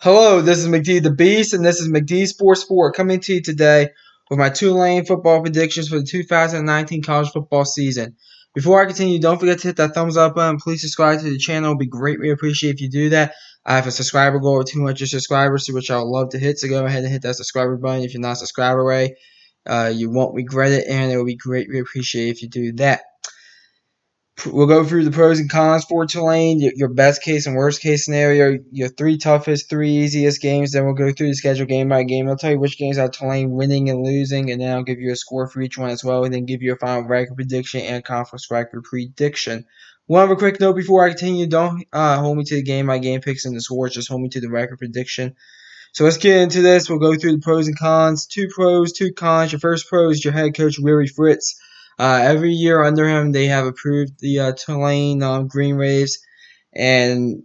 Hello, this is McD the Beast, and this is McD Sports 4 coming to you today with my Tulane football predictions for the 2019 college football season. Before I continue, don't forget to hit that thumbs up button. Please subscribe to the channel. It would be greatly appreciated if you do that. I have a subscriber goal of 200 subscribers, which I would love to hit, so go ahead and hit that subscriber button if you're not subscribed already. You won't regret it, and it will be greatly appreciated if you do that. We'll go through the pros and cons for Tulane, your best case and worst case scenario, your three toughest, three easiest games. Then we'll go through the schedule game by game. I'll tell you which games have Tulane winning and losing, and then I'll give you a score for each one as well, and then give you a final record prediction and conference record prediction. One other quick note before I continue: don't hold me to the game by game picks and the scores. Just hold me to the record prediction. So let's get into this. We'll go through the pros and cons. Two pros, two cons. Your first pro is your head coach, Willie Fritz. Every year under him, they have approved the Tulane Green Waves, and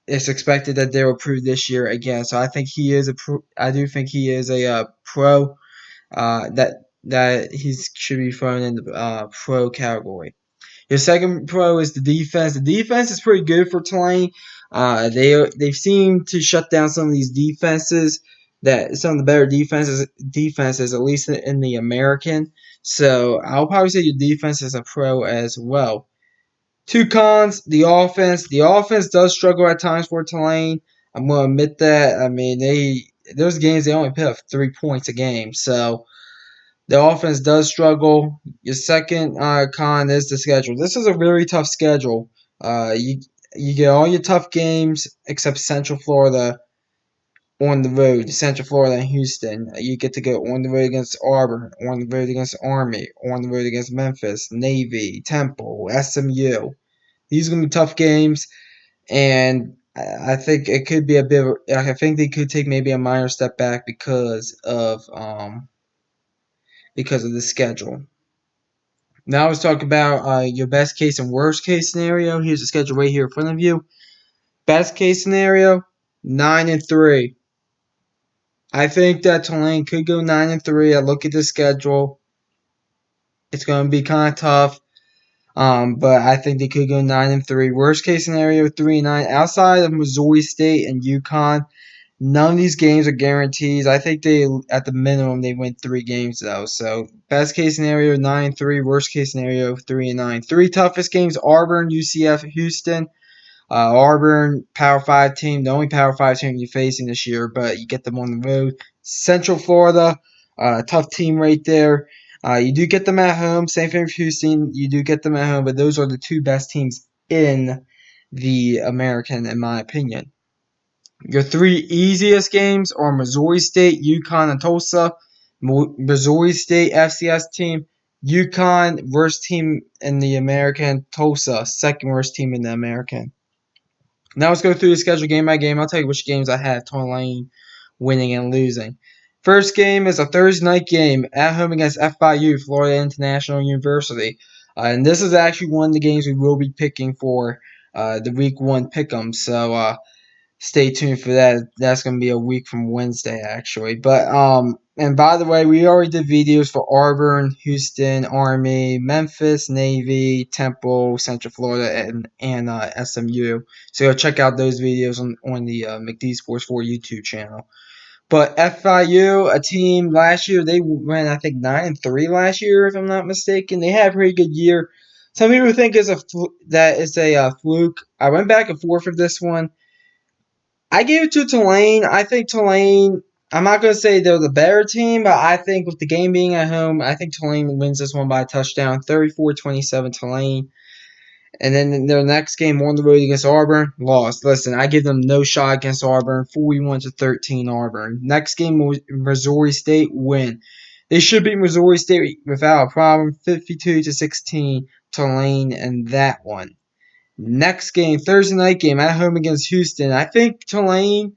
it's expected that they'll approve this year again. So I think he is a pro. I do think he is a pro. That he should be thrown in the pro category. Your second pro is the defense. The defense is pretty good for Tulane. They seem to shut down some of these defenses, that some of the better defenses at least in the American. So I'll probably say your defense is a pro as well. Two cons: the offense. The offense does struggle at times for Tulane. I'm gonna admit that. I mean, those games they only put up 3 points a game, so the offense does struggle. Your second con is the schedule. This is a very tough schedule. You get all your tough games except Central Florida on the road. Central Florida and Houston. You get to go on the road against Auburn, on the road against Army, on the road against Memphis, Navy, Temple, SMU. These are gonna be tough games, and I think it could be a bit. I think they could take maybe a minor step back because of the schedule. Now let's talk about your best case and worst case scenario. Here's the schedule right here in front of you. Best case scenario, 9-3. I think that Tulane could go 9-3. I look at the schedule. It's going to be kind of tough, but I think they could go 9-3. Worst case scenario, 3-9. Outside of Missouri State and UConn, none of these games are guarantees. I think at the minimum, they win 3 games though. So best case scenario 9-3. Worst case scenario 3-9. Three toughest games: Auburn, UCF, Houston. Auburn, Power 5 team, the only Power 5 team you're facing this year, but you get them on the road. Central Florida, tough team right there. You do get them at home. Same thing with Houston. You do get them at home, but those are the two best teams in the American, in my opinion. Your three easiest games are Missouri State, UConn, and Tulsa. Missouri State FCS team, UConn worst team in the American, Tulsa second worst team in the American. Now let's go through the schedule game by game. I'll tell you which games I have Tulane winning and losing. First game is a Thursday night game at home against FIU, Florida International University. And this is actually one of the games we will be picking for the week 1 pick'em. So stay tuned for that. That's going to be a week from Wednesday, actually. But and by the way, we already did videos for Auburn, Houston, Army, Memphis, Navy, Temple, Central Florida, and SMU. So go check out those videos on the McD Sports 4 YouTube channel. But FIU, a team last year, they went I think 9-3 last year, if I'm not mistaken. They had a pretty good year. Some people think that it's a fluke. I went back and forth with this one. I gave it to Tulane. I think Tulane, I'm not going to say they're the better team, but I think with the game being at home, I think Tulane wins this one by a touchdown, 34-27 Tulane. And then in their next game on the road against Auburn, lost. Listen, I give them no shot against Auburn, 41-13 Auburn. Next game, Missouri State, win. They should beat Missouri State without a problem, 52-16 Tulane in that one. Next game, Thursday night game at home against Houston. I think Tulane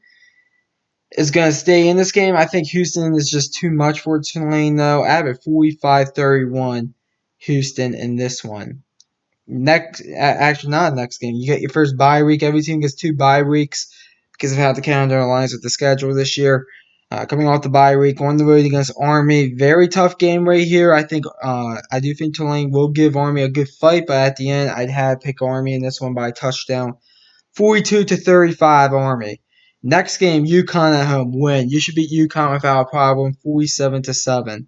is going to stay in this game. I think Houston is just too much for Tulane, though. I have it 45-31 Houston in this one. Actually, not next game. You get your first bye week. Every team gets 2 bye weeks because of how the calendar aligns with the schedule this year. Coming off the bye week, on the road against Army. Very tough game right here. I do think Tulane will give Army a good fight, but at the end, I'd have pick Army in this one by a touchdown. 42-35 Army. Next game, UConn at home, win. You should beat UConn without a problem, 47-7.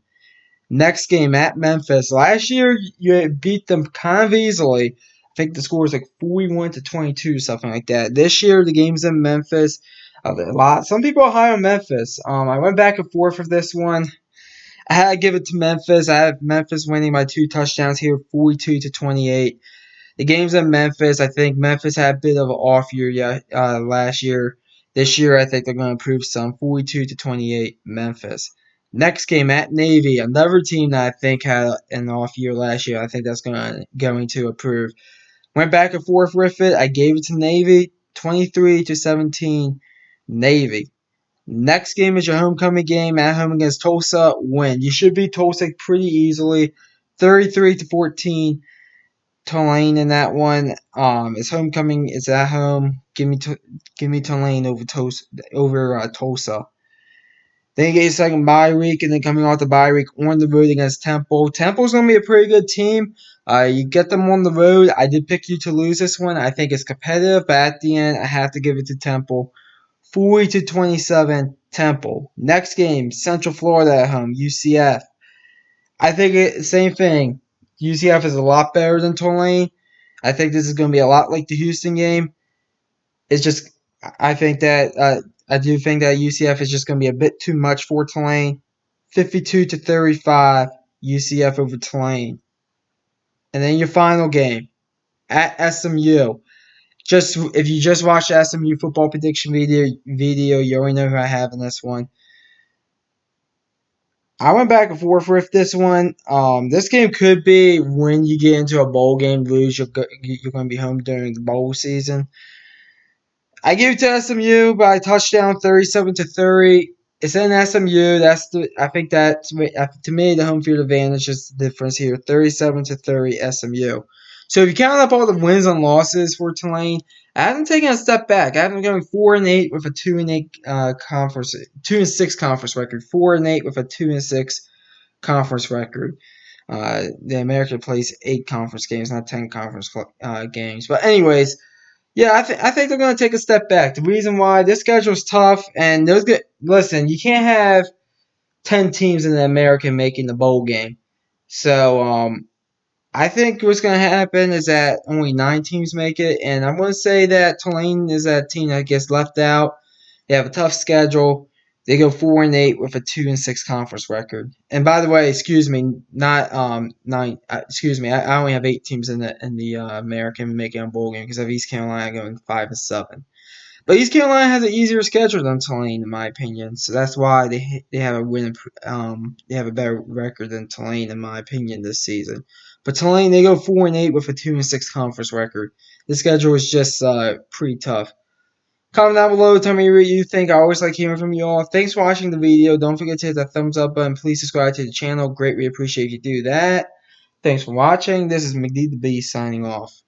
Next game at Memphis. Last year you beat them kind of easily. I think the score was like 41-22, something like that. This year the game's in Memphis. A lot. Some people are high on Memphis. I went back and forth with this one. I had to give it to Memphis. I have Memphis winning by 2 touchdowns here, 42-28. The game's in Memphis. I think Memphis had a bit of an off year last year. This year, I think they're going to improve some. 42-28, Memphis. Next game at Navy, another team that I think had an off year last year. I think that's going to improve. Went back and forth with it. I gave it to Navy, 23-17, Navy. Next game is your homecoming game at home against Tulsa. Win. You should beat Tulsa pretty easily, 33-14. Tulane in that one. It's homecoming. It's at home. Give me Tulane over Tulsa. Then you get your second bye week, and then coming off the bye week on the road against Temple. Temple's gonna be a pretty good team. You get them on the road. I did pick you to lose this one. I think it's competitive, but at the end, I have to give it to Temple. 40-27, Temple. Next game, Central Florida at home, UCF. I think same thing. UCF is a lot better than Tulane. I think this is going to be a lot like the Houston game. It's just, I do think that UCF is just going to be a bit too much for Tulane. 52-35, UCF over Tulane. And then your final game at SMU. Just if you just watched the SMU football prediction video, you already know who I have in this one. I went back and forth with this one. This game could be when you get into a bowl game, lose, you're going to be home during the bowl season. I give it to SMU by a touchdown, 37-30. It's in SMU. I think that to me the home field advantage is the difference here, 37-30 SMU. So if you count up all the wins and losses for Tulane, I haven't taken a step back. I have them going 4-8 with a 2-8 conference, 2-6 conference record, 4-8 with a 2-6 conference record. The American plays 8 conference games, not 10 conference games. But anyways, yeah, I think they're going to take a step back. The reason why this schedule's tough, and listen, you can't have 10 teams in the American making the bowl game. So I think what's going to happen is that only 9 teams make it, and I'm going to say that Tulane is that team that gets left out. They have a tough schedule. They go 4-8 with a 2-6 conference record. And by the way, excuse me, not 9. Excuse me, I only have 8 teams in the American making a bowl game because I have East Carolina going 5-7. But East Carolina has an easier schedule than Tulane, in my opinion. So that's why they have they have a better record than Tulane, in my opinion, this season. But Tulane, they go 4-8 with a 2-6 conference record. The schedule is just pretty tough. Comment down below, tell me what you think. I always like hearing from you all. Thanks for watching the video. Don't forget to hit that thumbs up button. Please subscribe to the channel. Greatly appreciate if you do that. Thanks for watching. This is McD the Beast signing off.